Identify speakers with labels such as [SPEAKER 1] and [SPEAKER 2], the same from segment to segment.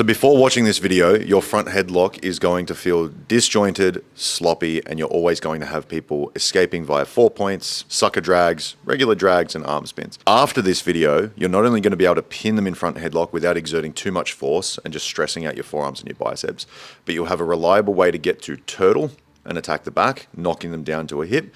[SPEAKER 1] So before watching this video, your front headlock is going to feel disjointed, sloppy, and you're always going to have people escaping via 4 points, sucker drags, regular drags, and arm spins. After this video, you're not only going to be able to pin them in front headlock without exerting too much force and just stressing out your forearms and your biceps, but you'll have a reliable way to get to turtle and attack the back, knocking them down to a hip,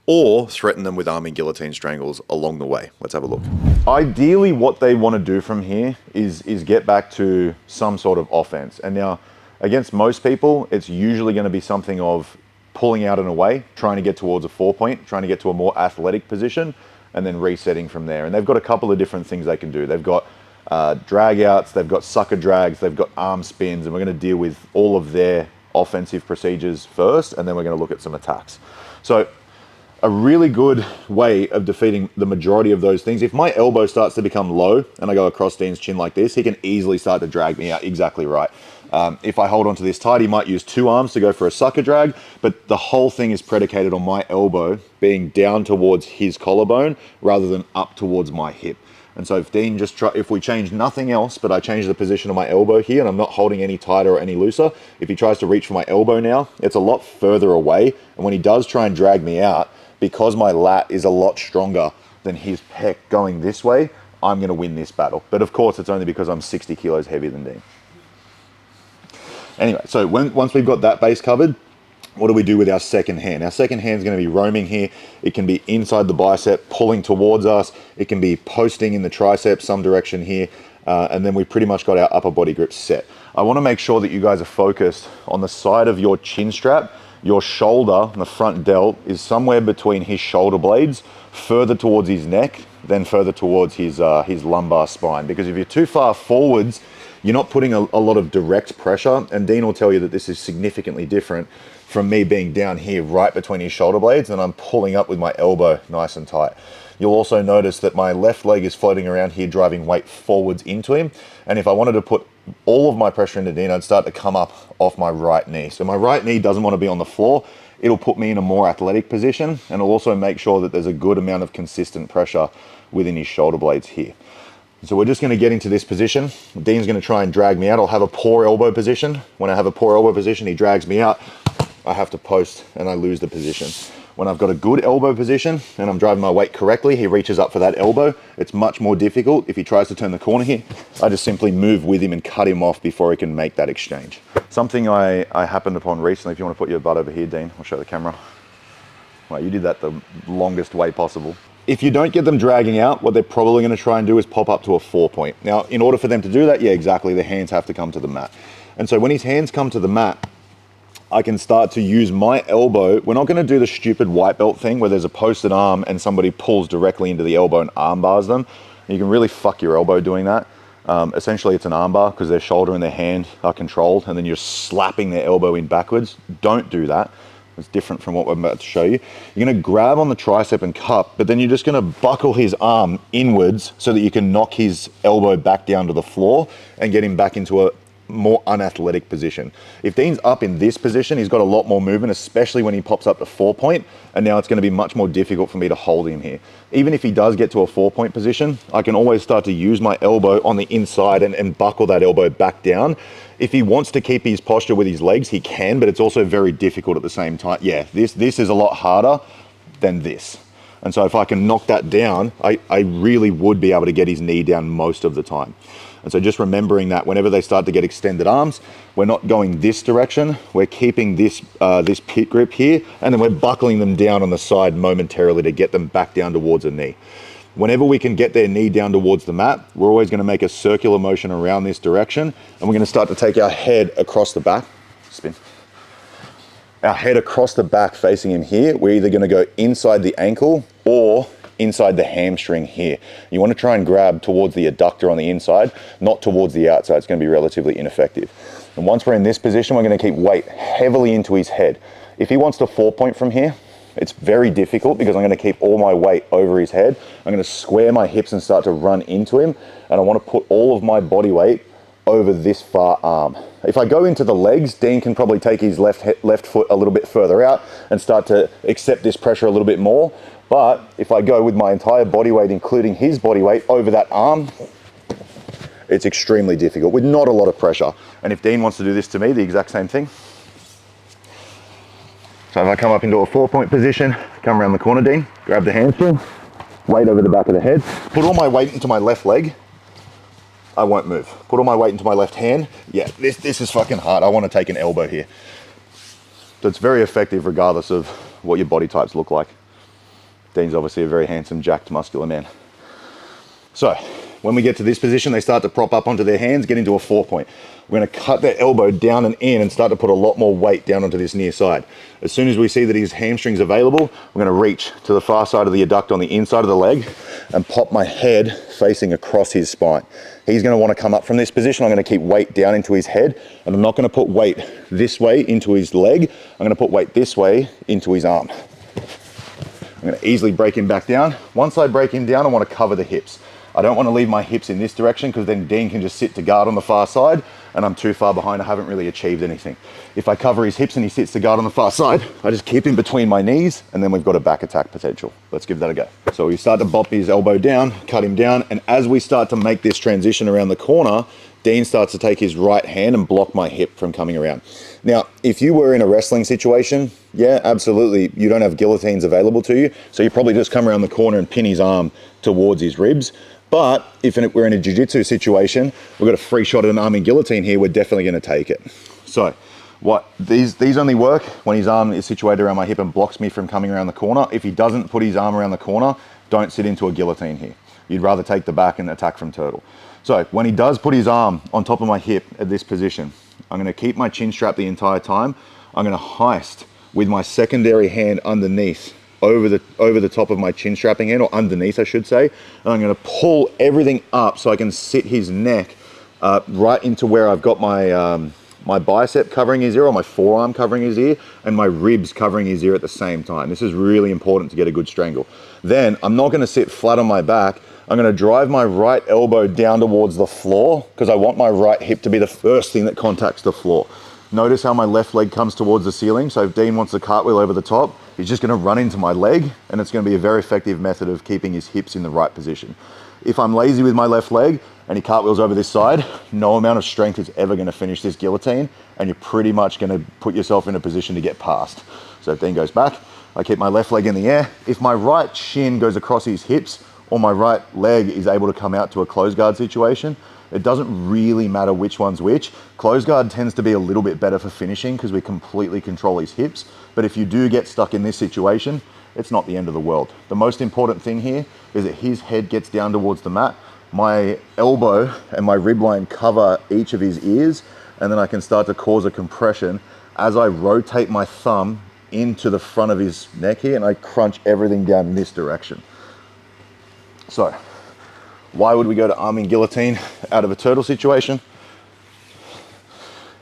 [SPEAKER 1] or threaten them with arming guillotine strangles along the way. Let's have a look. Ideally, what they want to do from here is get back to some sort of offense. And now, against most people, it's usually going to be something of pulling out and away, trying to get towards a 4 point, trying to get to a more athletic position, and then resetting from there. And they've got a couple of different things they can do. They've got drag outs, they've got sucker drags, they've got arm spins, and we're going to deal with all of their offensive procedures first, and then we're going to look at some attacks. So a really good way of defeating the majority of those things, if my elbow starts to become low and I go across Dean's chin like this, he can easily start to drag me out. Exactly right. If I hold onto this tight, he might use two arms to go for a sucker drag, but the whole thing is predicated on my elbow being down towards his collarbone rather than up towards my hip. And so if Dean if we change nothing else, but I change the position of my elbow here and I'm not holding any tighter or any looser, if he tries to reach for my elbow now, it's a lot further away. And when he does try and drag me out, because my lat is a lot stronger than his pec going this way, I'm going to win this battle. But of course, it's only because I'm 60 kilos heavier than Dean. Anyway, so once we've got that base covered, what do we do with our second hand? Our second hand is going to be roaming here. It can be inside the bicep, pulling towards us. It can be posting in the tricep, some direction here. And then we pretty much got our upper body grip set. I want to make sure that you guys are focused on the side of your chin strap. Your shoulder, the front delt, is somewhere between his shoulder blades, further towards his neck, then further towards his lumbar spine. Because if you're too far forwards, you're not putting a lot of direct pressure. And Dean will tell you that this is significantly different from me being down here right between his shoulder blades and I'm pulling up with my elbow nice and tight. You'll also notice that my left leg is floating around here, driving weight forwards into him. And if I wanted to put all of my pressure into Dean, I'd start to come up off my right knee. So my right knee doesn't want to be on the floor. It'll put me in a more athletic position, and it'll also make sure that there's a good amount of consistent pressure within his shoulder blades here. So we're just going to get into this position. Dean's going to try and drag me out. I'll have a poor elbow position. When I have a poor elbow position, he drags me out. I have to post and I lose the position. When I've got a good elbow position and I'm driving my weight correctly, he reaches up for that elbow. It's much more difficult. If he tries to turn the corner here, I just simply move with him and cut him off before he can make that exchange. Something I happened upon recently, if you want to put your butt over here, Dean, I'll show the camera. Well, you did that the longest way possible. If you don't get them dragging out, what they're probably going to try and do is pop up to a 4 point. Now, in order for them to do that, yeah, exactly, the hands have to come to the mat. And so when his hands come to the mat, I can start to use my elbow. We're not going to do the stupid white belt thing where there's a posted arm and somebody pulls directly into the elbow and arm bars them. You can really fuck your elbow doing that. Essentially, it's an arm bar because their shoulder and their hand are controlled, and then you're slapping their elbow in backwards. Don't do that. It's different from what I'm about to show you. You're going to grab on the tricep and cup, but then you're just going to buckle his arm inwards so that you can knock his elbow back down to the floor and get him back into a more unathletic position. If Dean's up in this position, he's got a lot more movement, especially when he pops up to 4 point, and now it's going to be much more difficult for me to hold him here. Even if he does get to a 4 point position, I can always start to use my elbow on the inside and buckle that elbow back down. If he wants to keep his posture with his legs, he can, but it's also very difficult at the same time. Yeah, this is a lot harder than this. And so if I can knock that down, I really would be able to get his knee down most of the time. And so just remembering that whenever they start to get extended arms, we're not going this direction, we're keeping this pit grip here, and then we're buckling them down on the side momentarily to get them back down towards a knee. Whenever we can get their knee down towards the mat, we're always going to make a circular motion around this direction, and we're going to start to take our head across the back, spin. Our head across the back facing him here, we're either going to go inside the ankle or inside the hamstring here. You want to try and grab towards the adductor on the inside, not towards the outside. It's going to be relatively ineffective. And once we're in this position, we're going to keep weight heavily into his head. If he wants to 4 point from here, it's very difficult because I'm going to keep all my weight over his head. I'm going to square my hips and start to run into him. And I want to put all of my body weight over this far arm. If I go into the legs, Dean can probably take his left foot a little bit further out and start to accept this pressure a little bit more. But if I go with my entire body weight, including his body weight, over that arm, It's extremely difficult with not a lot of pressure. And if Dean wants to do this to me, the exact same thing. So if I come up into a 4-point position, come around the corner, Dean, grab the hamstring, weight over the back of the head, put all my weight into my left leg, I won't move. Put all my weight into my left hand. Yeah, this is fucking hard. I want to take an elbow here. So it's very effective regardless of what your body types look like. Dean's obviously a very handsome, jacked, muscular man. So when we get to this position, they start to prop up onto their hands, get into a 4-point. We're going to cut their elbow down and in and start to put a lot more weight down onto this near side. As soon as we see that his hamstring's available, we're going to reach to the far side of the adduct on the inside of the leg and pop my head facing across his spine. He's going to want to come up from this position. I'm going to keep weight down into his head, and I'm not going to put weight this way into his leg. I'm going to put weight this way into his arm. I'm going to easily break him back down. Once I break him down, I want to cover the hips. I don't want to leave my hips in this direction because then Dean can just sit to guard on the far side and I'm too far behind. I haven't really achieved anything. If I cover his hips and he sits to guard on the far side, I just keep him between my knees and then we've got a back attack potential. Let's give that a go. So we start to bop his elbow down, cut him down, and as we start to make this transition around the corner, Dean starts to take his right hand and block my hip from coming around. Now, if you were in a wrestling situation, yeah, absolutely, you don't have guillotines available to you, so you probably just come around the corner and pin his arm towards his ribs. But if we're in a jiu-jitsu situation, we've got a free shot at an arming guillotine here, we're definitely going to take it. So these only work when his arm is situated around my hip and blocks me from coming around the corner. If he doesn't put his arm around the corner, don't sit into a guillotine here. You'd rather take the back and attack from turtle. So when he does put his arm on top of my hip at this position, I'm going to keep my chin strap the entire time. I'm going to heist with my secondary hand underneath over the top of my chin strapping hand, or underneath I should say, and I'm going to pull everything up so I can sit his neck right into where I've got my my bicep covering his ear, or my forearm covering his ear, and my ribs covering his ear at the same time. This is really important to get a good strangle. Then I'm not going to sit flat on my back. I'm going to drive my right elbow down towards the floor because I want my right hip to be the first thing that contacts the floor. Notice how my left leg comes towards the ceiling. So if Dean wants the cartwheel over the top, he's just going to run into my leg, and it's going to be a very effective method of keeping his hips in the right position. If I'm lazy with my left leg and he cartwheels over this side, no amount of strength is ever going to finish this guillotine, and you're pretty much going to put yourself in a position to get past. So if Dean goes back, I keep my left leg in the air. If my right shin goes across his hips, or my right leg is able to come out to a close guard situation, it doesn't really matter which one's which. Close guard tends to be a little bit better for finishing because we completely control his hips. But if you do get stuck in this situation, it's not the end of the world. The most important thing here is that his head gets down towards the mat. My elbow and my rib line cover each of his ears, and then I can start to cause a compression as I rotate my thumb into the front of his neck here, and I crunch everything down in this direction. So, why would we go to arming guillotine out of a turtle situation?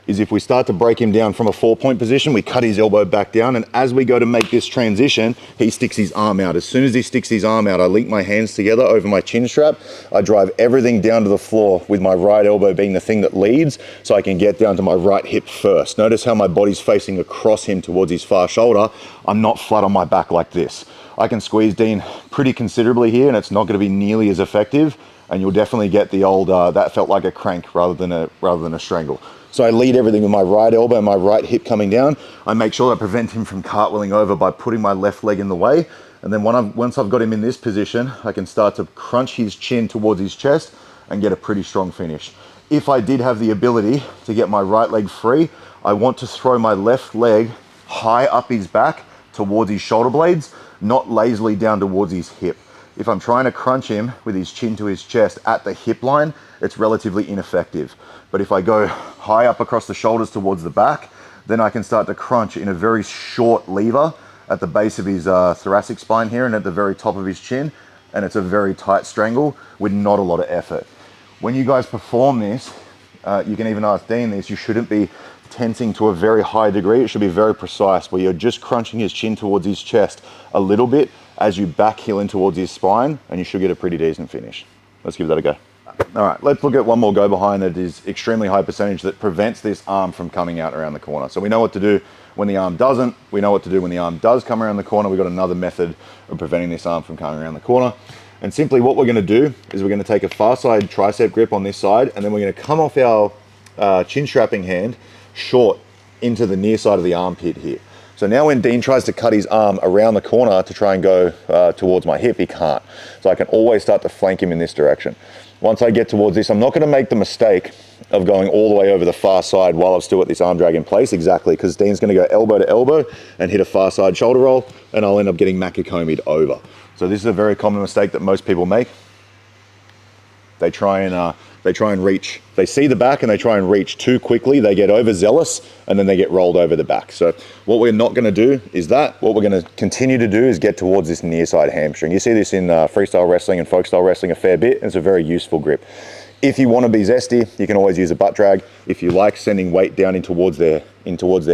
[SPEAKER 1] Is if we start to break him down from a 4-point position, we cut his elbow back down, and as we go to make this transition, he sticks his arm out. As soon as he sticks his arm out, I link my hands together over my chin strap. I drive everything down to the floor with my right elbow being the thing that leads, so I can get down to my right hip first. Notice how my body's facing across him towards his far shoulder. I'm not flat on my back like this. I can squeeze Dean pretty considerably here, and it's not going to be nearly as effective, and you'll definitely get the old that felt like a crank rather than a strangle. So I lead everything with my right elbow and my right hip coming down. I make sure I prevent him from cartwheeling over by putting my left leg in the way, and then once I've got him in this position, I can start to crunch his chin towards his chest and get a pretty strong finish. If I did have the ability to get my right leg free, I want to throw my left leg high up his back towards his shoulder blades, not lazily down towards his hip. If I'm trying to crunch him with his chin to his chest at the hip line, it's relatively ineffective. But if I go high up across the shoulders towards the back, then I can start to crunch in a very short lever at the base of his thoracic spine here and at the very top of his chin, and it's a very tight strangle with not a lot of effort. When you guys perform this, you can even ask Dean this, you shouldn't be tensing to a very high degree. It should be very precise, where you're just crunching his chin towards his chest a little bit as you back heel in towards his spine, and you should get a pretty decent finish. Let's give that a go. All right, let's look at one more go behind that is extremely high percentage that prevents this arm from coming out around the corner. So we know what to do when the arm doesn't. We know what to do when the arm does come around the corner. We've got another method of preventing this arm from coming around the corner. And simply what we're gonna do is we're gonna take a far side tricep grip on this side, and then we're gonna come off our chin strapping hand short into the near side of the armpit here. So now when Dean tries to cut his arm around the corner to try and go towards my hip, he can't. So I can always start to flank him in this direction. Once I get towards this, I'm not gonna make the mistake of going all the way over the far side while I've still got this arm drag in place, exactly, because Dean's gonna go elbow to elbow and hit a far side shoulder roll, and I'll end up getting Makokomi'd over. So this is a very common mistake that most people make. They try and reach, they see the back and they try and reach too quickly, they get overzealous, and then they get rolled over the back. So what we're not gonna do is that. What we're gonna continue to do is get towards this near side hamstring. You see this in freestyle wrestling and folk style wrestling a fair bit, and it's a very useful grip. If you wanna be zesty, you can always use a butt drag. If you like sending weight down in towards their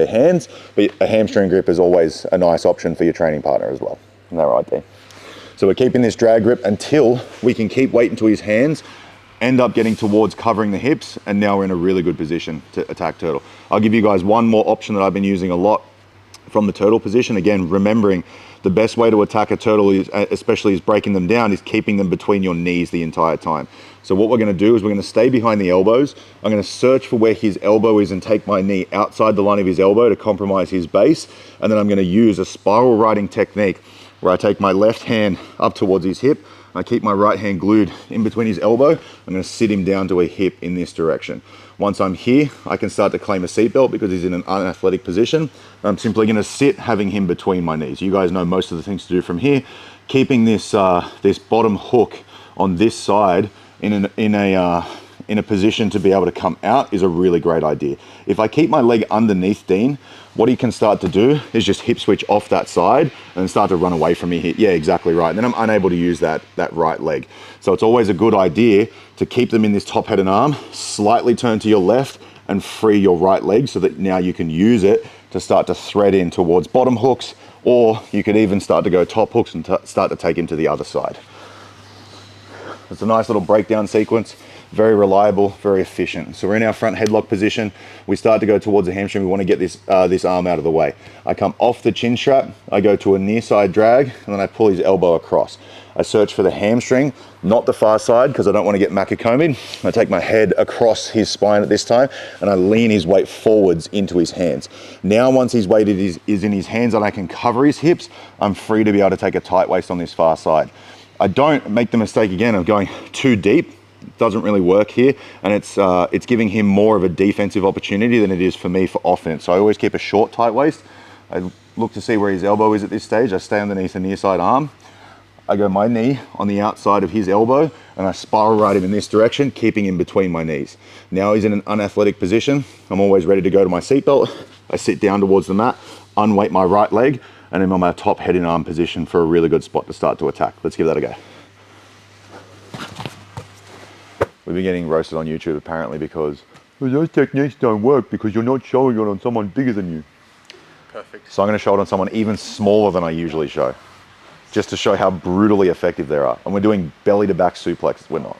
[SPEAKER 1] hands, but a hamstring grip is always a nice option for your training partner as well. Isn't that right, Dean? So we're keeping this drag grip until we can keep weight into his hands, end up getting towards covering the hips, and now we're in a really good position to attack turtle. I'll give you guys one more option that I've been using a lot from the turtle position. Again, remembering the best way to attack a turtle, is, especially is breaking them down, is keeping them between your knees the entire time. So what we're gonna do is we're gonna stay behind the elbows. I'm gonna search for where his elbow is and take my knee outside the line of his elbow to compromise his base. And then I'm gonna use a spiral riding technique where I take my left hand up towards his hip, I keep my right hand glued in between his elbow. I'm gonna sit him down to a hip in this direction. Once I'm here, I can start to claim a seatbelt because he's in an unathletic position. I'm simply gonna sit, having him between my knees. You guys know most of the things to do from here. Keeping this this bottom hook on this side in a position to be able to come out is a really great idea. If I keep my leg underneath Dean, what he can start to do is just hip switch off that side and start to run away from me here. Yeah, exactly right. And then I'm unable to use that right leg. So it's always a good idea to keep them in this top head and arm, slightly turn to your left and free your right leg so that now you can use it to start to thread in towards bottom hooks, or you could even start to go top hooks and start to take him to the other side. It's a nice little breakdown sequence. Very reliable, very efficient. So we're in our front headlock position. We start to go towards the hamstring. We want to get this arm out of the way. I come off the chin strap, I go to a near side drag, and then I pull his elbow across. I search for the hamstring, not the far side, because I don't want to get Makokomi'd. I take my head across his spine at this time, and I lean his weight forwards into his hands. Now, once his weight is in his hands and I can cover his hips, I'm free to be able to take a tight waist on this far side. I don't make the mistake again of going too deep. It doesn't really work here, and it's giving him more of a defensive opportunity than it is for me for offense. So I always keep a short tight waist. I look to see where his elbow is at this stage. I stay underneath the near side arm. I go my knee on the outside of his elbow, and I spiral ride him in this direction, keeping him between my knees. Now he's in an unathletic position. I'm always ready to go to my seatbelt. I sit down towards the mat, unweight my right leg, and I'm on my top head and arm position for a really good spot to start to attack. Let's give that a go. We've been getting roasted on YouTube apparently because those techniques don't work because you're not showing it on someone bigger than you.
[SPEAKER 2] Perfect.
[SPEAKER 1] So I'm going to show it on someone even smaller than I usually show, just to show how brutally effective they are. And we're doing belly to back suplexes. We're not.